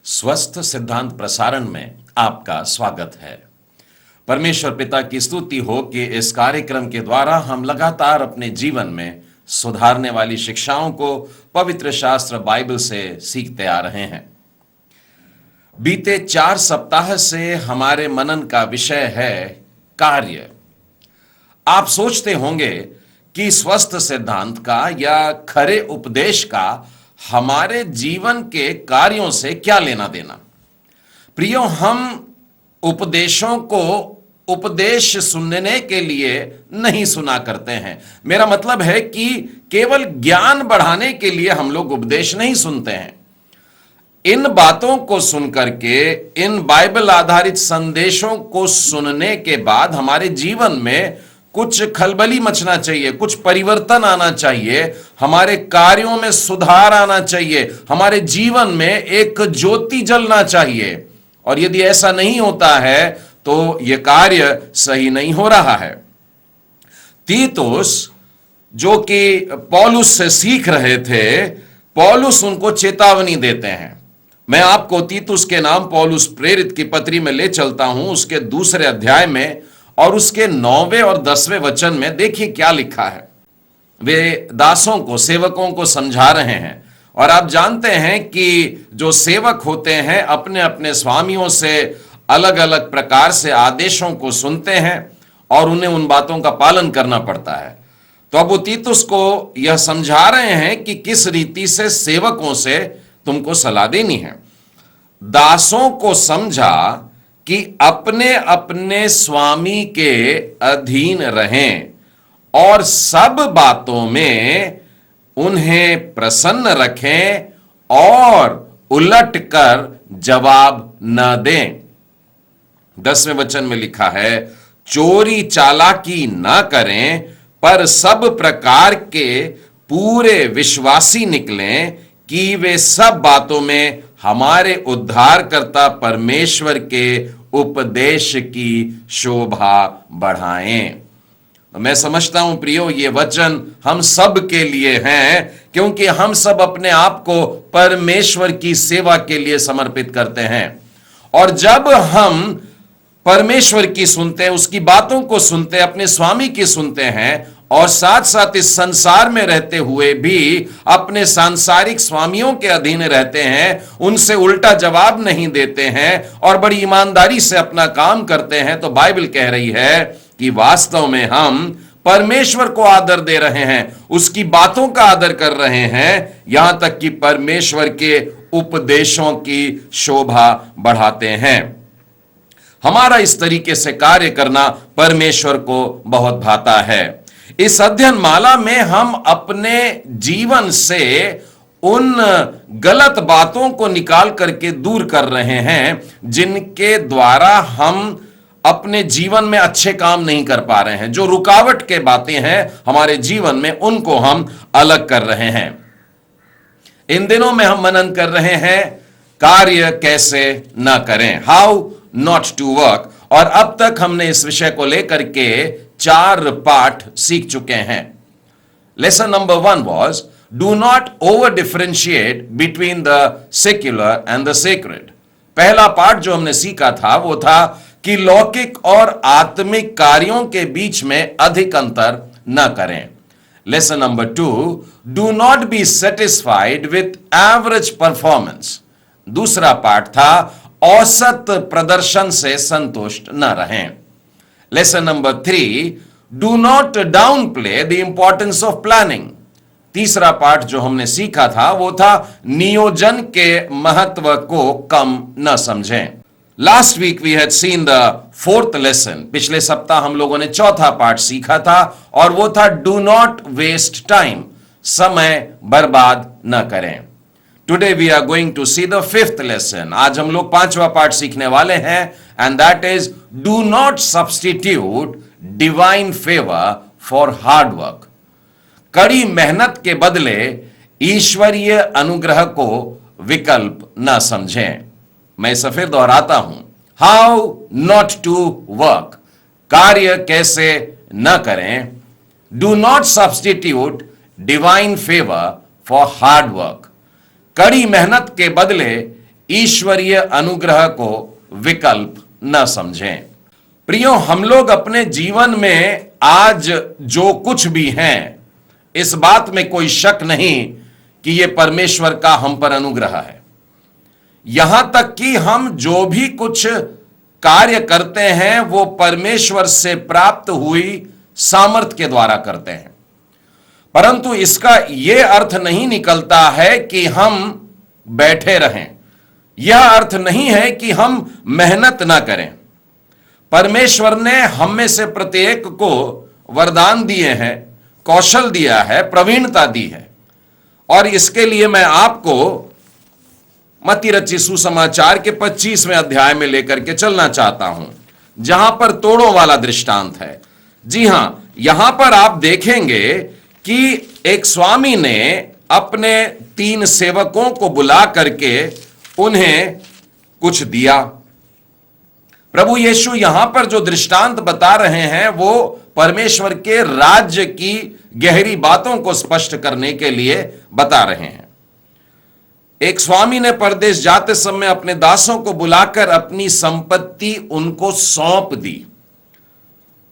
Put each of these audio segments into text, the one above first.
स्वस्थ सिद्धांत प्रसारण में आपका स्वागत है। परमेश्वर पिता की स्तुति हो कि इस कार्यक्रम के द्वारा हम लगातार अपने जीवन में सुधारने वाली शिक्षाओं को पवित्र शास्त्र बाइबल से सीखते आ रहे हैं। बीते 4 सप्ताह से हमारे मनन का विषय है कार्य। आप सोचते होंगे कि स्वस्थ सिद्धांत का या खरे उपदेश का हमारे जीवन के कार्यों से क्या लेना देना। प्रियो, हम उपदेशों को उपदेश सुनने के लिए नहीं सुना करते हैं। मेरा मतलब है कि केवल ज्ञान बढ़ाने के लिए हम लोग उपदेश नहीं सुनते हैं। इन बातों को सुनकर के, इन बाइबल आधारित संदेशों को सुनने के बाद हमारे जीवन में कुछ खलबली मचना चाहिए, कुछ परिवर्तन आना चाहिए, हमारे कार्यों में सुधार आना चाहिए, हमारे जीवन में एक ज्योति जलना चाहिए। और यदि ऐसा नहीं होता है तो यह कार्य सही नहीं हो रहा है। तीतुस जो कि पौलुस से सीख रहे थे, पौलुस उनको चेतावनी देते हैं। मैं आपको तीतुस के नाम पौलुस प्रेरित की पत्री में ले चलता हूं, उसके 2 अध्याय में और उसके 9वें और 10वें वचन में। देखिए क्या लिखा है। वे दासों को, सेवकों को समझा रहे हैं। और आप जानते हैं कि जो सेवक होते हैं अपने अपने स्वामियों से अलग अलग प्रकार से आदेशों को सुनते हैं और उन्हें उन बातों का पालन करना पड़ता है। तो अब वो तीतुस को यह समझा रहे हैं कि किस रीति से सेवकों से तुमको सलाह देनी है। दासों को समझा कि अपने अपने स्वामी के अधीन रहें और सब बातों में उन्हें प्रसन्न रखें और उलट कर जवाब न दें। 10वें वचन में लिखा है, चोरी चालाकी न करें, पर सब प्रकार के पूरे विश्वासी निकलें कि वे सब बातों में हमारे उद्धारकर्ता परमेश्वर के उपदेश की शोभा बढ़ाएं। मैं समझता हूं प्रियो, ये वचन हम सब के लिए हैं, क्योंकि हम सब अपने आप को परमेश्वर की सेवा के लिए समर्पित करते हैं। और जब हम परमेश्वर की सुनते हैं, उसकी बातों को सुनते हैं, अपने स्वामी की सुनते हैं और साथ साथ इस संसार में रहते हुए भी अपने सांसारिक स्वामियों के अधीन रहते हैं, उनसे उल्टा जवाब नहीं देते हैं और बड़ी ईमानदारी से अपना काम करते हैं, तो बाइबल कह रही है कि वास्तव में हम परमेश्वर को आदर दे रहे हैं, उसकी बातों का आदर कर रहे हैं, यहां तक कि परमेश्वर के उपदेशों की शोभा बढ़ाते हैं। हमारा इस तरीके से कार्य करना परमेश्वर को बहुत भाता है। इस अध्ययन माला में हम अपने जीवन से उन गलत बातों को निकाल करके दूर कर रहे हैं जिनके द्वारा हम अपने जीवन में अच्छे काम नहीं कर पा रहे हैं। जो रुकावट के बातें हैं हमारे जीवन में, उनको हम अलग कर रहे हैं। इन दिनों में हम मनन कर रहे हैं कार्य कैसे न करें, हाउ नॉट टू वर्क। और अब तक हमने इस विषय को लेकर के 4 पाठ सीख चुके हैं। Lesson number 1 was do not over differentiate between the secular and the sacred. पहला पाठ जो हमने सीखा था वो था कि लौकिक और आत्मिक कार्यों के बीच में अधिक अंतर न करें। Lesson number 2, do not be satisfied with average performance. दूसरा पाठ था औसत प्रदर्शन से संतुष्ट न रहें। Lesson number 3, do not down play the importance of planning. तीसरा पाठ जो हमने सीखा था वो था नियोजन के महत्व को कम न समझें। Last week we had seen the 4th lesson. पिछले सप्ताह हम लोगों ने 4था पाठ सीखा था और वो था डू नॉट वेस्ट टाइम, समय बर्बाद न करें। Today we are going to see the 5th lesson. आज हम लोग 5वां पाठ सीखने वाले हैं, and that is do not substitute divine favour for hard work. कड़ी मेहनत के बदले ईश्वरीय अनुग्रह को विकल्प न समझें। मैं इसे फिर दोहराता हूं, हाउ नॉट टू वर्क, कार्य कैसे न करें। Do not substitute divine favour for hard work. कड़ी मेहनत के बदले ईश्वरीय अनुग्रह को विकल्प न समझें। प्रियो, हम लोग अपने जीवन में आज जो कुछ भी हैं, इस बात में कोई शक नहीं कि यह परमेश्वर का हम पर अनुग्रह है। यहां तक कि हम जो भी कुछ कार्य करते हैं वो परमेश्वर से प्राप्त हुई सामर्थ्य के द्वारा करते हैं। परंतु इसका यह अर्थ नहीं निकलता है कि हम बैठे रहें। यह अर्थ नहीं है कि हम मेहनत ना करें। परमेश्वर ने हम में से प्रत्येक को वरदान दिए हैं, कौशल दिया है, प्रवीणता दी है। और इसके लिए मैं आपको मत्ती रचित सुसमाचार के 25वें अध्याय में लेकर के चलना चाहता हूं, जहां पर तोड़ों वाला दृष्टांत है। जी हां, यहां पर आप देखेंगे कि एक स्वामी ने अपने 3 सेवकों को बुला करके उन्हें कुछ दिया। प्रभु यीशु यहां पर जो दृष्टांत बता रहे हैं वो परमेश्वर के राज्य की गहरी बातों को स्पष्ट करने के लिए बता रहे हैं। एक स्वामी ने परदेश जाते समय अपने दासों को बुलाकर अपनी संपत्ति उनको सौंप दी।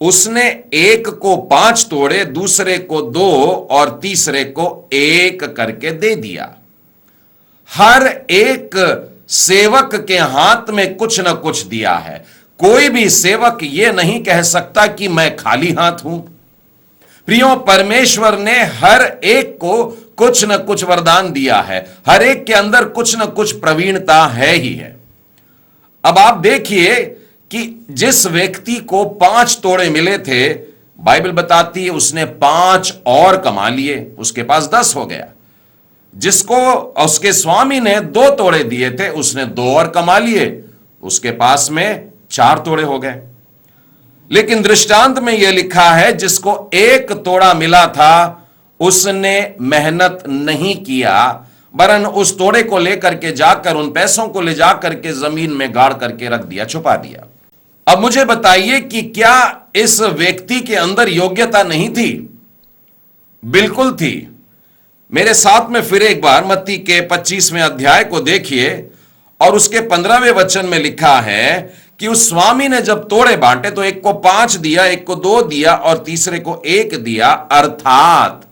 उसने एक को 5 तोड़े, दूसरे को 2 और तीसरे को 1 करके दे दिया। हर एक सेवक के हाथ में कुछ न कुछ दिया है। कोई भी सेवक यह नहीं कह सकता कि मैं खाली हाथ हूं। प्रियो, परमेश्वर ने हर एक को कुछ न कुछ वरदान दिया है। हर एक के अंदर कुछ न कुछ प्रवीणता है ही है। अब आप देखिए कि जिस व्यक्ति को 5 तोड़े मिले थे, बाइबल बताती है उसने 5 और कमा लिए, उसके पास 10 हो गया। जिसको उसके स्वामी ने 2 तोड़े दिए थे, उसने 2 और कमा लिए, उसके पास में 4 तोड़े हो गए। लेकिन दृष्टांत में यह लिखा है जिसको 1 तोड़ा मिला था उसने मेहनत नहीं किया, वरन उस तोड़े को लेकर के जाकर, उन पैसों को ले जाकर के जमीन में गाड़ करके रख दिया, छुपा दिया। अब मुझे बताइए कि क्या इस व्यक्ति के अंदर योग्यता नहीं थी? बिल्कुल थी। मेरे साथ में फिर एक बार मत्ती के 25वें अध्याय को देखिए और उसके 15वें वचन में लिखा है कि उस स्वामी ने जब तोड़े बांटे तो एक को 5 दिया, एक को 2 दिया और तीसरे को 1 दिया, अर्थात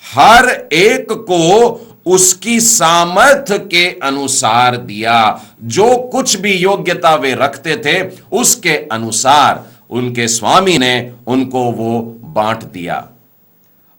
हर एक को उसकी सामर्थ्य के अनुसार दिया। जो कुछ भी योग्यता वे रखते थे उसके अनुसार उनके स्वामी ने उनको वो बांट दिया।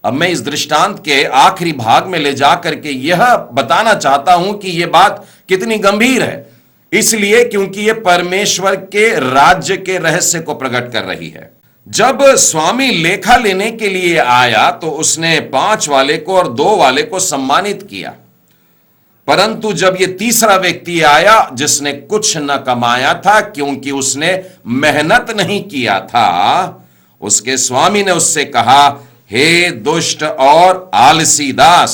अब मैं इस दृष्टांत के आखिरी भाग में ले जाकर के यह बताना चाहता हूं कि यह बात कितनी गंभीर है, इसलिए क्योंकि यह परमेश्वर के राज्य के रहस्य को प्रकट कर रही है। जब स्वामी लेखा लेने के लिए आया तो उसने 5 वाले को और 2 वाले को सम्मानित किया, परंतु जब यह तीसरा व्यक्ति आया जिसने कुछ न कमाया था क्योंकि उसने मेहनत नहीं किया था, उसके स्वामी ने उससे कहा, हे दुष्ट और आलसी दास।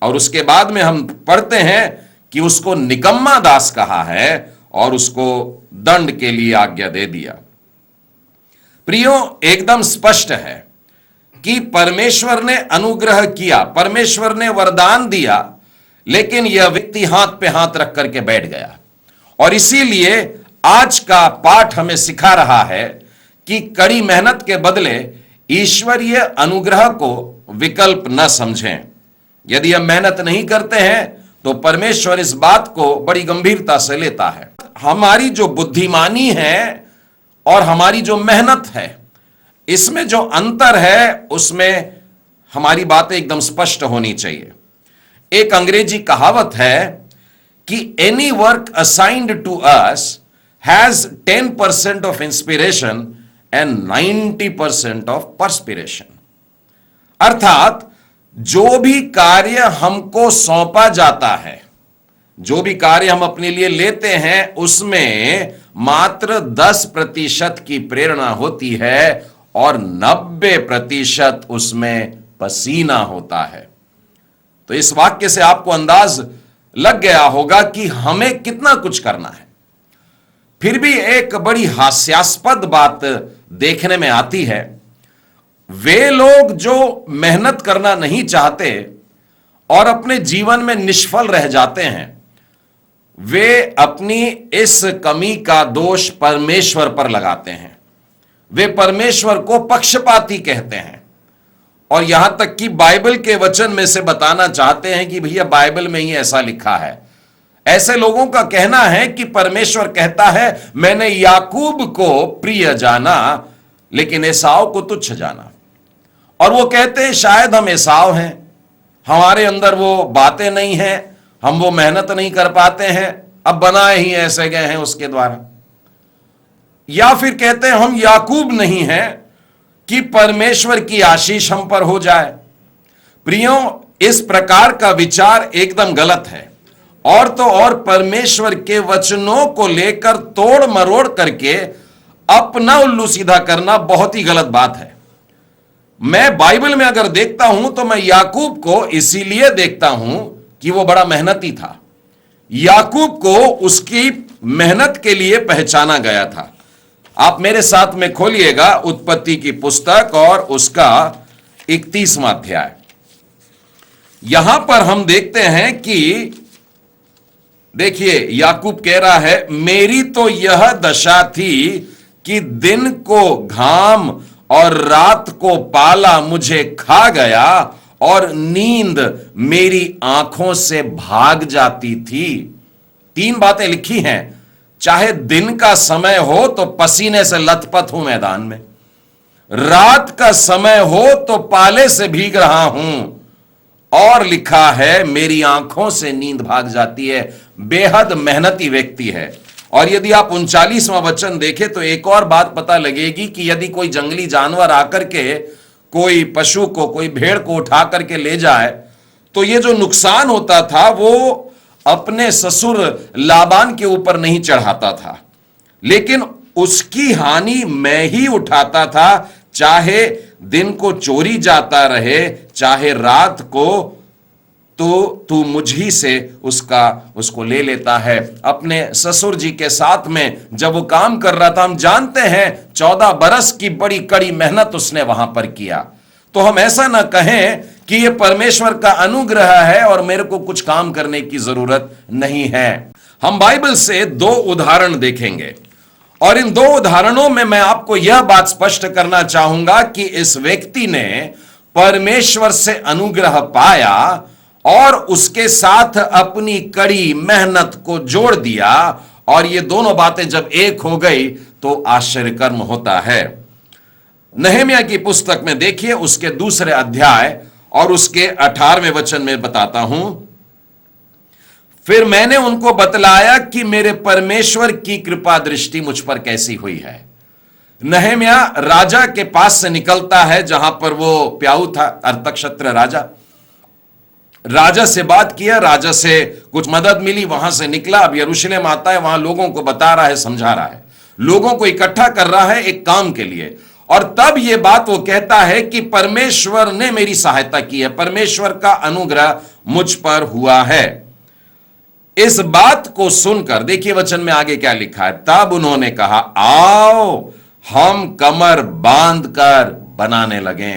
और उसके बाद में हम पढ़ते हैं कि उसको निकम्मा दास कहा है और उसको दंड के लिए आज्ञा दे दिया। प्रियो, एकदम स्पष्ट है कि परमेश्वर ने अनुग्रह किया, परमेश्वर ने वरदान दिया, लेकिन यह व्यक्ति हाथ पे हाथ रख करके बैठ गया। और इसीलिए आज का पाठ हमें सिखा रहा है कि कड़ी मेहनत के बदले ईश्वरीय अनुग्रह को विकल्प न समझें। यदि हम मेहनत नहीं करते हैं तो परमेश्वर इस बात को बड़ी गंभीरता से लेता है। हमारी जो बुद्धिमानी है और हमारी जो मेहनत है, इसमें जो अंतर है उसमें हमारी बातें एकदम स्पष्ट होनी चाहिए। एक अंग्रेजी कहावत है कि any work assigned to us has 10% of inspiration and 90% of perspiration. अर्थात जो भी कार्य हमको सौंपा जाता है, जो भी कार्य हम अपने लिए लेते हैं, उसमें मात्र 10% की प्रेरणा होती है और 90% उसमें पसीना होता है। तो इस वाक्य से आपको अंदाज लग गया होगा कि हमें कितना कुछ करना है। फिर भी एक बड़ी हास्यास्पद बात देखने में आती है, वे लोग जो मेहनत करना नहीं चाहते और अपने जीवन में निष्फल रह जाते हैं, वे अपनी इस कमी का दोष परमेश्वर पर लगाते हैं। वे परमेश्वर को पक्षपाती कहते हैं और यहां तक कि बाइबल के वचन में से बताना चाहते हैं कि भैया बाइबल में ही ऐसा लिखा है। ऐसे लोगों का कहना है कि परमेश्वर कहता है मैंने याकूब को प्रिय जाना लेकिन एसाव को तुच्छ जाना। और वो कहते हैं शायद हम एसाव हैं, हमारे अंदर वो बातें नहीं हैं, हम वो मेहनत नहीं कर पाते हैं, अब बनाए ही ऐसे गए हैं उसके द्वारा। या फिर कहते हैं हम याकूब नहीं हैं कि परमेश्वर की आशीष हम पर हो जाए। प्रियो, इस प्रकार का विचार एकदम गलत है और तो और परमेश्वर के वचनों को लेकर तोड़ मरोड़ करके अपना उल्लू सीधा करना बहुत ही गलत बात है। मैं बाइबल में अगर देखता हूं तो मैं याकूब को इसीलिए देखता हूं कि वो बड़ा मेहनती था। याकूब को उसकी मेहनत के लिए पहचाना गया था। आप मेरे साथ में खोलिएगा उत्पत्ति की पुस्तक और उसका 31वां अध्याय। यहां पर हम देखते हैं कि देखिए याकूब कह रहा है मेरी तो यह दशा थी कि दिन को घाम और रात को पाला मुझे खा गया और नींद मेरी आंखों से भाग जाती थी। 3 बातें लिखी हैं। चाहे दिन का समय हो तो पसीने से लथपथ हूं मैदान में, रात का समय हो तो पाले से भीग रहा हूं, और लिखा है मेरी आंखों से नींद भाग जाती है। बेहद मेहनती व्यक्ति है। और यदि आप 39वां वचन देखें तो एक और बात पता लगेगी कि यदि कोई जंगली जानवर आकर के कोई पशु को, कोई भेड़ को उठा करके ले जाए तो ये जो नुकसान होता था वो अपने ससुर लाबान के ऊपर नहीं चढ़ाता था, लेकिन उसकी हानि मैं ही उठाता था। चाहे दिन को चोरी जाता रहे, चाहे रात को, तो तू मुझी से उसको ले लेता है। अपने ससुर जी के साथ में जब वो काम कर रहा था, हम जानते हैं 14 बरस की बड़ी कड़ी मेहनत उसने वहां पर किया। तो हम ऐसा ना कहें कि ये परमेश्वर का अनुग्रह है और मेरे को कुछ काम करने की जरूरत नहीं है। हम बाइबल से 2 उदाहरण देखेंगे और इन 2 उदाहरणों में मैं आपको यह बात स्पष्ट करना चाहूंगा कि इस व्यक्ति ने परमेश्वर से अनुग्रह पाया और उसके साथ अपनी कड़ी मेहनत को जोड़ दिया, और ये दोनों बातें जब एक हो गई तो आश्चर्य कर्म होता है। नहम्याह की पुस्तक में देखिए उसके 2 अध्याय और उसके 18वें वचन में बताता हूं। फिर मैंने उनको बतलाया कि मेरे परमेश्वर की कृपा दृष्टि मुझ पर कैसी हुई है। नहम्याह राजा के पास से निकलता है जहां पर वो प्याऊ था, अर्थक्षत्र राजा से बात किया, राजा से कुछ मदद मिली, वहां से निकला। अब यरूशलेम आता है, वहां लोगों को बता रहा है, समझा रहा है, लोगों को इकट्ठा कर रहा है एक काम के लिए। और तब यह बात वो कहता है कि परमेश्वर ने मेरी सहायता की है, परमेश्वर का अनुग्रह मुझ पर हुआ है। इस बात को सुनकर देखिए वचन में आगे क्या लिखा है। तब उन्होंने कहा आओ हम कमर बांध कर बनाने लगे।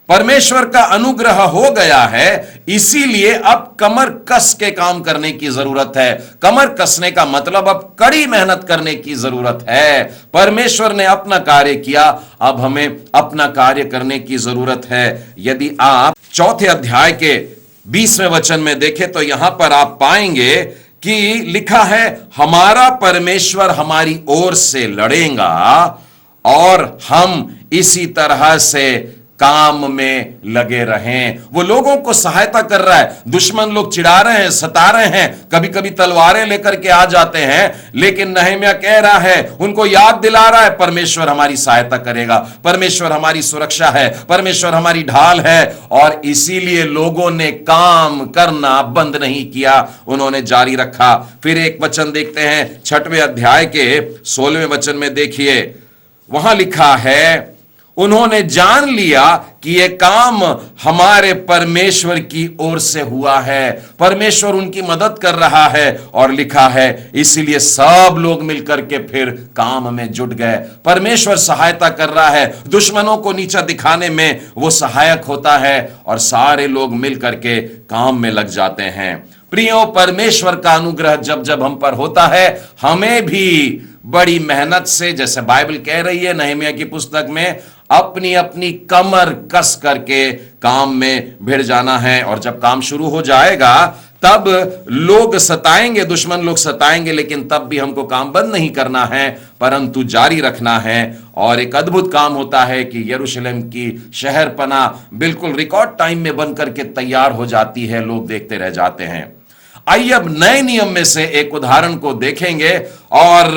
परमेश्वर का अनुग्रह हो गया है, इसीलिए अब कमर कस के काम करने की जरूरत है। कमर कसने का मतलब अब कड़ी मेहनत करने की जरूरत है। परमेश्वर ने अपना कार्य किया, अब हमें अपना कार्य करने की जरूरत है। यदि आप 4 अध्याय के 20वें वचन में देखें तो यहां पर आप पाएंगे कि लिखा है हमारा परमेश्वर हमारी ओर से लड़ेगा और हम इसी तरह से काम में लगे रहें। वो लोगों को सहायता कर रहा है। दुश्मन लोग चिढ़ा रहे हैं, सता रहे हैं, कभी कभी तलवारें लेकर के आ जाते हैं, लेकिन नहम्याह कह रहा है, उनको याद दिला रहा है परमेश्वर हमारी सहायता करेगा, परमेश्वर हमारी सुरक्षा है, परमेश्वर हमारी ढाल है। और इसीलिए लोगों ने काम करना बंद नहीं किया, उन्होंने जारी रखा। फिर एक वचन देखते हैं 6वें अध्याय के 16वें वचन में देखिए, वहां लिखा है उन्होंने जान लिया कि यह काम हमारे परमेश्वर की ओर से हुआ है, परमेश्वर उनकी मदद कर रहा है। और लिखा है इसीलिए सब लोग मिलकर के फिर काम में जुट गए। परमेश्वर सहायता कर रहा है, दुश्मनों को नीचा दिखाने में वो सहायक होता है और सारे लोग मिलकर के काम में लग जाते हैं। प्रियो, परमेश्वर का अनुग्रह जब जब हम पर होता है, हमें भी बड़ी मेहनत से, जैसे बाइबल कह रही है नहमीया की पुस्तक में, अपनी अपनी कमर कस करके काम में भिड़ जाना है। और जब काम शुरू हो जाएगा तब लोग सताएंगे, दुश्मन लोग सताएंगे, लेकिन तब भी हमको काम बंद नहीं करना है, परंतु जारी रखना है। और एक अद्भुत काम होता है कि यरूशलेम की शहरपना बिल्कुल रिकॉर्ड टाइम में बन करके तैयार हो जाती है, लोग देखते रह जाते हैं। आइए अब नए नियम में से एक उदाहरण को देखेंगे और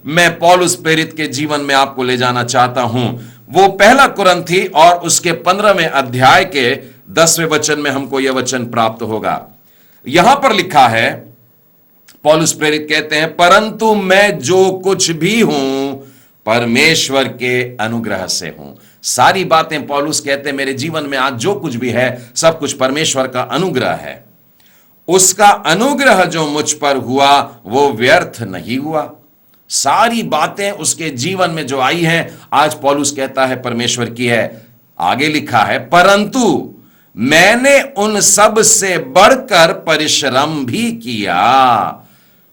मैं पौलुस प्रेरित के जीवन में आपको ले जाना चाहता हूं। वो पहला कुरिन्थी और उसके 15वें अध्याय के 10वें वचन में हमको यह वचन प्राप्त होगा। यहां पर लिखा है, पौलुस प्रेरित कहते हैं, परंतु मैं जो कुछ भी हूं परमेश्वर के अनुग्रह से हूं। सारी बातें पौलुस कहते हैं, मेरे जीवन में आज जो कुछ भी है सब कुछ परमेश्वर का अनुग्रह है। उसका अनुग्रह जो मुझ पर हुआ वो व्यर्थ नहीं हुआ। सारी बातें उसके जीवन में जो आई हैं, आज पौलुस कहता है परमेश्वर की है। आगे लिखा है, परंतु मैंने उन सब से बढ़कर परिश्रम भी किया।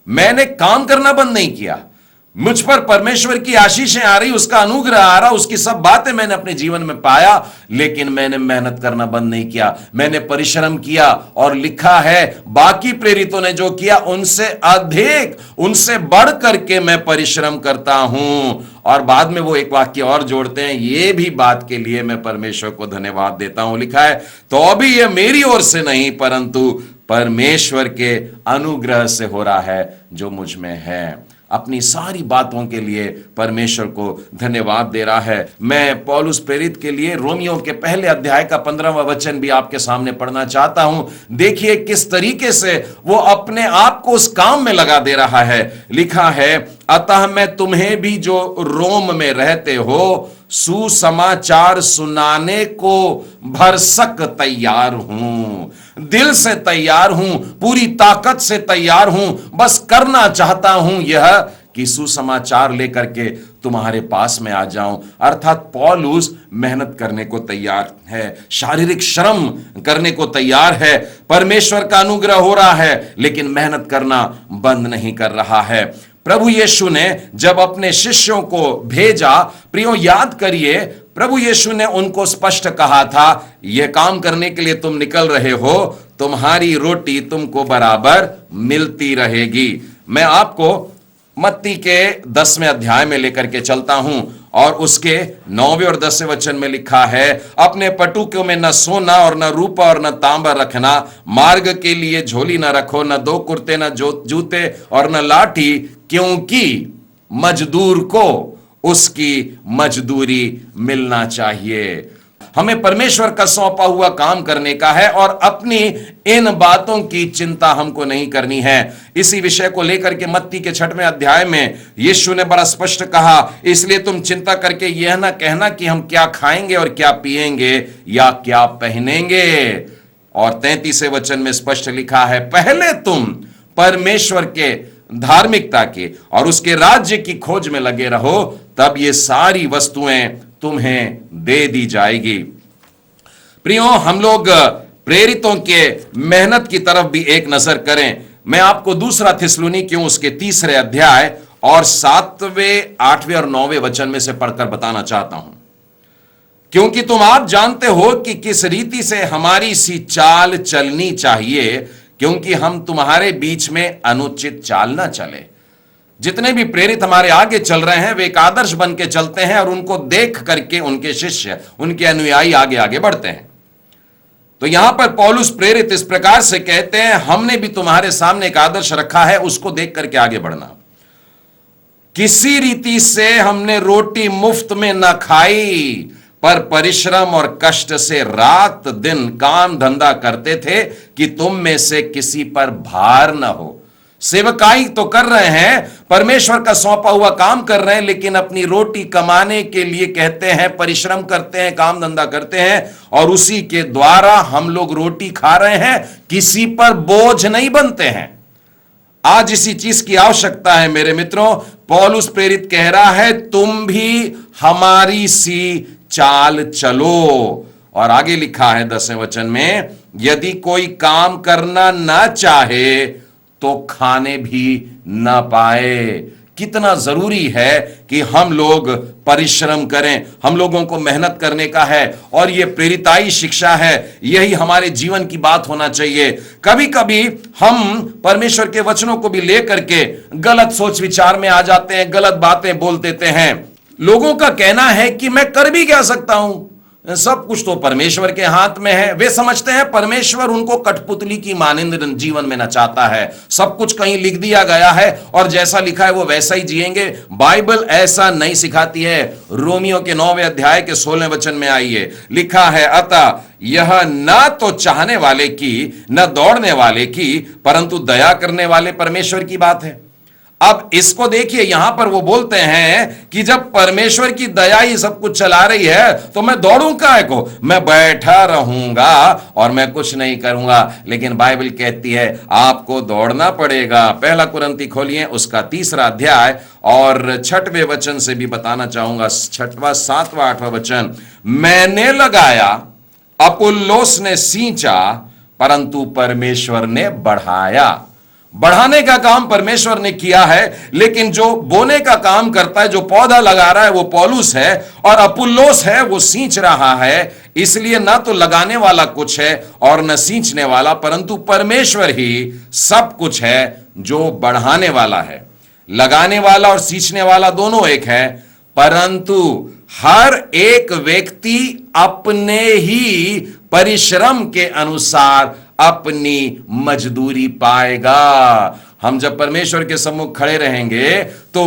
मैंने काम करना बंद नहीं किया। मुझ पर परमेश्वर की आशीषें आ रही, उसका अनुग्रह आ रहा, उसकी सब बातें मैंने अपने जीवन में पाया, लेकिन मैंने मेहनत करना बंद नहीं किया। मैंने परिश्रम किया। और लिखा है, बाकी प्रेरितों ने जो किया उनसे अधिक, उनसे बढ़ करके मैं परिश्रम करता हूं। और बाद में वो एक वाक्य और जोड़ते हैं, ये भी बात के लिए मैं परमेश्वर को धन्यवाद देता हूं। लिखा है, तो अभी ये मेरी ओर से नहीं परंतु परमेश्वर के अनुग्रह से हो रहा है जो मुझ में है। अपनी सारी बातों के लिए परमेश्वर को धन्यवाद दे रहा है। मैं पौलुस प्रेरित के लिए रोमियो के पहले अध्याय का 15वां वचन भी आपके सामने पढ़ना चाहता हूं। देखिए किस तरीके से वो अपने आप को उस काम में लगा दे रहा है। लिखा है, अतः मैं तुम्हें भी जो रोम में रहते हो सुसमाचार सुनाने को भरसक तैयार हूं, दिल से तैयार हूं, पूरी ताकत से तैयार हूं। बस करना चाहता हूं यह कि सुसमाचार लेकर के तुम्हारे पास में आ जाऊं। अर्थात पौलुस मेहनत करने को तैयार है, शारीरिक श्रम करने को तैयार है। परमेश्वर का अनुग्रह हो रहा है, लेकिन मेहनत करना बंद नहीं कर रहा है। प्रभु यीशु ने जब अपने शिष्यों को भेजा, प्रियो याद करिए, प्रभु यीशु ने उनको स्पष्ट कहा था, यह काम करने के लिए तुम निकल रहे हो, तुम्हारी रोटी तुमको बराबर मिलती रहेगी। मैं आपको मत्ती के 10वें अध्याय में लेकर के चलता हूं और उसके 9वें और 10वें वचन में लिखा है, अपने पटुकों में न सोना और न रूपा और न तांबा रखना, मार्ग के लिए झोली न रखो, न 2 कुर्ते न जूते और न लाठी, क्योंकि मजदूर को उसकी मजदूरी मिलना चाहिए। हमें परमेश्वर का सौंपा हुआ काम करने का है और अपनी इन बातों की चिंता हमको नहीं करनी है। इसी विषय को लेकर के मत्ती के 6वें अध्याय में यीशु ने बड़ा स्पष्ट कहा, इसलिए तुम चिंता करके यह ना कहना कि हम क्या खाएंगे और क्या पिएंगे या क्या पहनेंगे। और 33वें वचन में स्पष्ट लिखा है, पहले तुम परमेश्वर के धार्मिकता के और उसके राज्य की खोज में लगे रहो, तब ये सारी वस्तुएं तुम्हें दे दी जाएगी। प्रियो, हम लोग प्रेरितों के मेहनत की तरफ भी एक नजर करें। मैं आपको दूसरा थिस्सलुनीकियों उसके 3रे अध्याय और 7वें, 8वें और 9वें वचन में से पढ़कर बताना चाहता हूं, क्योंकि तुम आप जानते हो कि किस रीति से हमारी सी चाल चलनी चाहिए, क्योंकि हम तुम्हारे बीच में अनुचित चाल न चले। जितने भी प्रेरित हमारे आगे चल रहे हैं वे एक आदर्श बन के चलते हैं और उनको देख करके उनके शिष्य, उनके अनुयायी आगे आगे बढ़ते हैं। तो यहां पर पौलुस प्रेरित इस प्रकार से कहते हैं, हमने भी तुम्हारे सामने एक आदर्श रखा है, उसको देख करके आगे बढ़ना। किसी रीति से हमने रोटी मुफ्त में न खाई, पर परिश्रम और कष्ट से रात दिन काम धंधा करते थे कि तुम में से किसी पर भार न हो। सेवकाई तो कर रहे हैं, परमेश्वर का सौंपा हुआ काम कर रहे हैं, लेकिन अपनी रोटी कमाने के लिए कहते हैं, परिश्रम करते हैं, काम धंधा करते हैं और उसी के द्वारा हम लोग रोटी खा रहे हैं, किसी पर बोझ नहीं बनते हैं। आज इसी चीज की आवश्यकता है मेरे मित्रों। पौलुस प्रेरित कह रहा है, तुम भी हमारी सी चाल चलो। और आगे लिखा है 10वें वचन में, यदि कोई काम करना ना चाहे तो खाने भी ना पाए। कितना जरूरी है कि हम लोग परिश्रम करें, हम लोगों को मेहनत करने का है, और यह प्रेरिताई शिक्षा है, यही हमारे जीवन की बात होना चाहिए। कभी कभी हम परमेश्वर के वचनों को भी लेकर के गलत सोच विचार में आ जाते हैं, गलत बातें बोल देते हैं। लोगों का कहना है कि मैं कर भी क्या सकता हूं, सब कुछ तो परमेश्वर के हाथ में है। वे समझते हैं परमेश्वर उनको कठपुतली की मानिंद जीवन में नचाता है, सब कुछ कहीं लिख दिया गया है और जैसा लिखा है वो वैसा ही जिएंगे। बाइबल ऐसा नहीं सिखाती है। रोमियो के 9वें अध्याय के 16वें वचन में आइए, लिखा है, अतः यह न तो चाहने वाले की न दौड़ने वाले की परंतु दया करने वाले परमेश्वर की बात है। अब इसको देखिए, यहां पर वो बोलते हैं कि जब परमेश्वर की दया ही सब कुछ चला रही है तो मैं दौड़ूं काहे को, मैं बैठा रहूंगा और मैं कुछ नहीं करूंगा। लेकिन बाइबल कहती है आपको दौड़ना पड़ेगा। पहला कुरिन्ती खोलिए, उसका 3रा अध्याय और 6वें वचन से भी बताना चाहूंगा, 6वां, 7वां, 8वां वचन, मैंने लगाया, अपुल्लोस ने सींचा, परंतु परमेश्वर ने बढ़ाया। बढ़ाने का काम परमेश्वर ने किया है, लेकिन जो बोने का काम करता है, जो पौधा लगा रहा है, वो पौलुस है, और अपुल्लोस है वो सींच रहा है। इसलिए ना तो लगाने वाला कुछ है और न सींचने वाला, परंतु परमेश्वर ही सब कुछ है जो बढ़ाने वाला है। लगाने वाला और सींचने वाला दोनों एक है, परंतु हर एक व्यक्ति अपने ही परिश्रम के अनुसार अपनी मजदूरी पाएगा। हम जब परमेश्वर के सम्मुख खड़े रहेंगे तो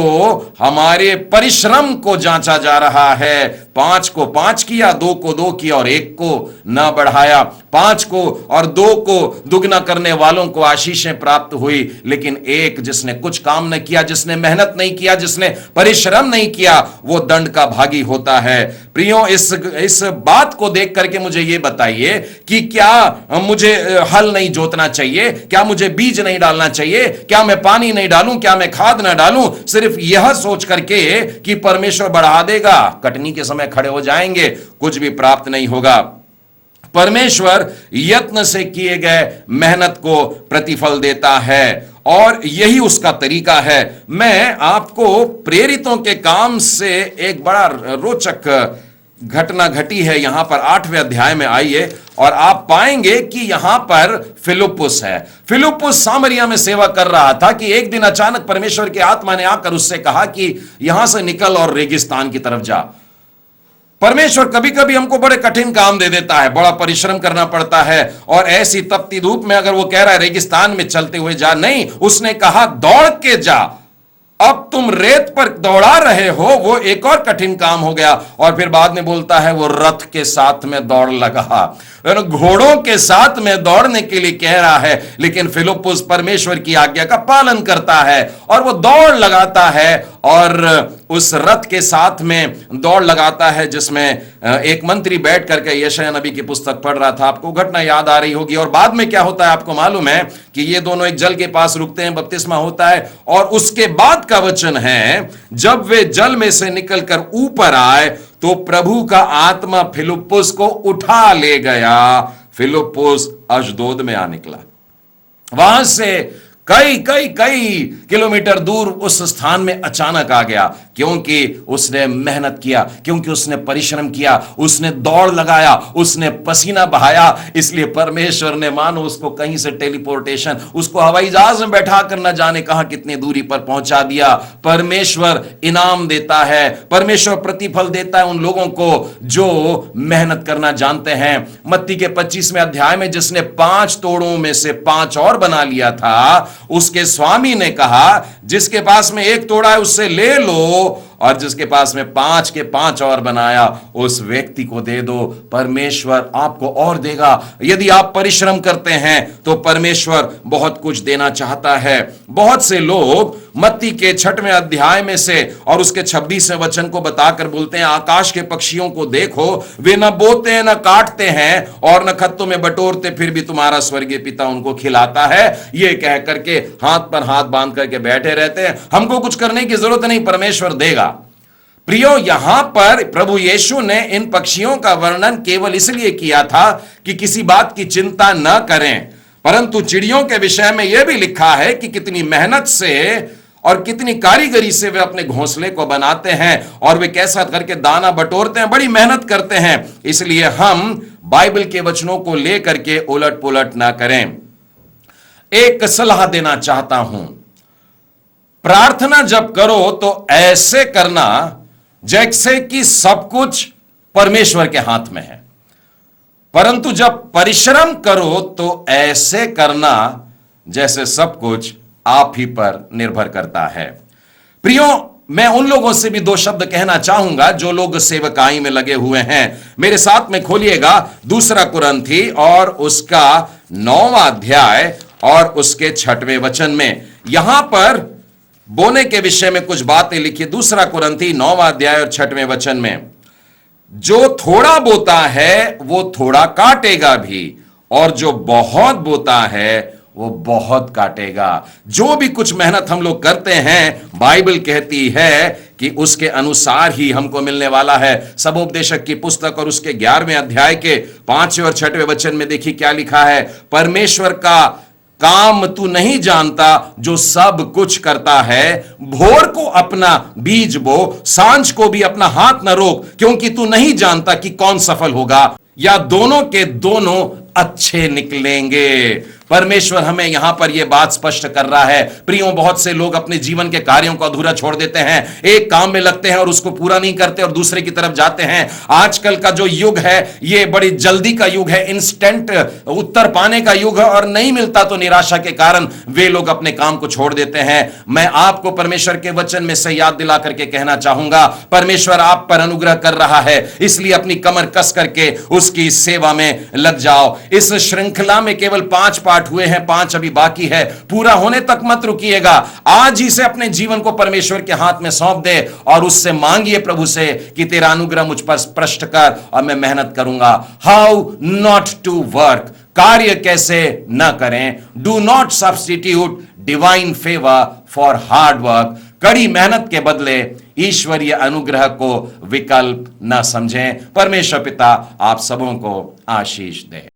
हमारे परिश्रम को जांचा जा रहा है। 5 को 5 किया, 2 को 2 किया और 1 को ना बढ़ाया। 5 को और 2 को दुगना करने वालों को आशीषें प्राप्त हुई, लेकिन एक जिसने कुछ काम न किया, जिसने मेहनत नहीं किया, जिसने परिश्रम नहीं किया, वो दंड का भागी होता है। प्रियो, इस बात को देख करके मुझे ये बताइए कि क्या मुझे हल नहीं जोतना चाहिए, क्या मुझे बीज नहीं डालना चाहिए, क्या मैं पानी नहीं डालूं, क्या मैं खाद ना डालूं, सिर्फ यह सोच करके कि परमेश्वर बढ़ा देगा, कटनी के समय खड़े हो जाएंगे, कुछ भी प्राप्त नहीं होगा। परमेश्वर यत्न से किए गए मेहनत को प्रतिफल देता है और यही उसका तरीका है। मैं आपको प्रेरितों के काम से एक बड़ा रोचक घटना घटी है। यहां पर 8वें अध्याय में आइए और आप पाएंगे कि यहां पर फिलिप्पुस है। फिलिप्पुस सामरिया में सेवा कर रहा था कि एक दिन अचानक परमेश्वर की आत्मा ने आकर उससे कहा कि यहां से निकल और रेगिस्तान की तरफ जा। परमेश्वर कभी कभी हमको बड़े कठिन काम दे देता है, बड़ा परिश्रम करना पड़ता है, और ऐसी तपती धूप में अगर वो कह रहा है रेगिस्तान में चलते हुए जा, नहीं, उसने कहा दौड़ के जा। अब तुम रेत पर दौड़ा रहे हो, वो एक और कठिन काम हो गया। और फिर बाद में बोलता है वो रथ के साथ में दौड़ लगा, घोड़ों के साथ में दौड़ने के लिए कह रहा है, लेकिन फिलिप्पुस परमेश्वर की आज्ञा का पालन करता है और वो दौड़ लगाता है और उस रथ के साथ में दौड़ लगाता है जिसमें एक मंत्री बैठ करके यशायाह नबी की पुस्तक पढ़ रहा था। आपको घटना याद आ रही होगी। और बाद में क्या होता है आपको मालूम है कि ये दोनों एक जल के पास रुकते हैं, बपतिस्मा होता है, और उसके बाद का वचन है, जब वे जल में से निकलकर ऊपर आए तो प्रभु का आत्मा फिलिप्पुस को उठा ले गया। फिलिप्पुस अशदोद में आ निकला। वहां से कई कई कई किलोमीटर दूर उस स्थान में अचानक आ गया, क्योंकि उसने मेहनत किया, क्योंकि उसने परिश्रम किया, उसने दौड़ लगाया, उसने पसीना बहाया। इसलिए परमेश्वर ने मानो उसको कहीं से टेलीपोर्टेशन, उसको हवाई जहाज में बैठा कर न जाने कहां कितनी दूरी पर पहुंचा दिया। परमेश्वर इनाम देता है, परमेश्वर प्रतिफल देता है उन लोगों को जो मेहनत करना जानते हैं। मत्ती के 25वें अध्याय में जिसने 5 तोड़ों में से 5 और बना लिया था, उसके स्वामी ने कहा जिसके पास में 1 तोड़ा है उससे ले लो, और जिसके पास में 5 के 5 और बनाया उस व्यक्ति को दे दो। परमेश्वर आपको और देगा। यदि आप परिश्रम करते हैं तो परमेश्वर बहुत कुछ देना चाहता है। बहुत से लोग मत्ती के 6वें अध्याय में से और उसके 26वें वचन को बताकर बोलते हैं, आकाश के पक्षियों को देखो, वे न बोते हैं, न काटते हैं और न खत्तों में बटोरते, फिर भी तुम्हारा स्वर्गीय पिता उनको खिलाता है। ये कह करके हाथ पर हाथ बांध करके बैठे रहते हैं। हमको कुछ करने की जरूरत नहीं, परमेश्वर देगा। प्रियो, यहां पर प्रभु यीशु ने इन पक्षियों का वर्णन केवल इसलिए किया था कि किसी बात की चिंता न करें, परंतु चिड़ियों के विषय में यह भी लिखा है कि कितनी मेहनत से और कितनी कारीगरी से वे अपने घोंसले को बनाते हैं और वे कैसा करके दाना बटोरते हैं, बड़ी मेहनत करते हैं। इसलिए हम बाइबल के वचनों को लेकर के उलट पुलट ना करें। एक सलाह देना चाहता हूं, प्रार्थना जब करो तो ऐसे करना जैसे कि सब कुछ परमेश्वर के हाथ में है, परंतु जब परिश्रम करो तो ऐसे करना जैसे सब कुछ आप ही पर निर्भर करता है। प्रियो, मैं उन लोगों से भी दो शब्द कहना चाहूंगा जो लोग सेवकाई में लगे हुए हैं। मेरे साथ में खोलिएगा 2 कुरिन्थी और उसका 9वां अध्याय और उसके 6वें वचन में। यहां पर बोने के विषय में कुछ बातें लिखी। 2 कुरिन्थी 9वां अध्याय और 6वें वचन में, जो थोड़ा बोता है वो थोड़ा काटेगा भी, और जो बहुत बोता है वो बहुत काटेगा। जो भी कुछ मेहनत हम लोग करते हैं, बाइबल कहती है कि उसके अनुसार ही हमको मिलने वाला है। सबोपदेशक की पुस्तक और उसके 11वें अध्याय के 5वें और 6वें वचन में देखिए क्या लिखा है। परमेश्वर का काम तू नहीं जानता जो सब कुछ करता है। भोर को अपना बीज बो, सांझ को भी अपना हाथ न रोक, क्योंकि तू नहीं जानता कि कौन सफल होगा, या दोनों के दोनों अच्छे निकलेंगे। परमेश्वर हमें यहां पर यह बात स्पष्ट कर रहा है। प्रियों, बहुत से लोग अपने जीवन के कार्यों को अधूरा छोड़ देते हैं, एक काम में लगते हैं और उसको पूरा नहीं करते और दूसरे की तरफ जाते हैं। आजकल का जो युग है यह बड़ी जल्दी का युग है, इंस्टेंट उत्तर पाने का युग है, और नहीं मिलता तो निराशा के कारण वे लोग अपने काम को छोड़ देते हैं। मैं आपको परमेश्वर के वचन में से याद दिला करके कहना चाहूंगा, परमेश्वर आप पर अनुग्रह कर रहा है, इसलिए अपनी कमर कस करके उसकी सेवा में लग जाओ। इस श्रृंखला में केवल 5 पाठ हुए हैं, 5 अभी बाकी है। पूरा होने तक मत रुकिएगा। आज ही से अपने जीवन को परमेश्वर के हाथ में सौंप दे और उससे मांगिए प्रभु से कि तेरा अनुग्रह मुझ पर स्पष्ट कर और मैं मेहनत करूंगा। हाउ नॉट टू वर्क, कार्य कैसे न करें। Do not substitute divine favour for hard work. कड़ी मेहनत के बदले ईश्वरीय अनुग्रह को विकल्प न समझें। परमेश्वर पिता आप सबों को आशीष दे।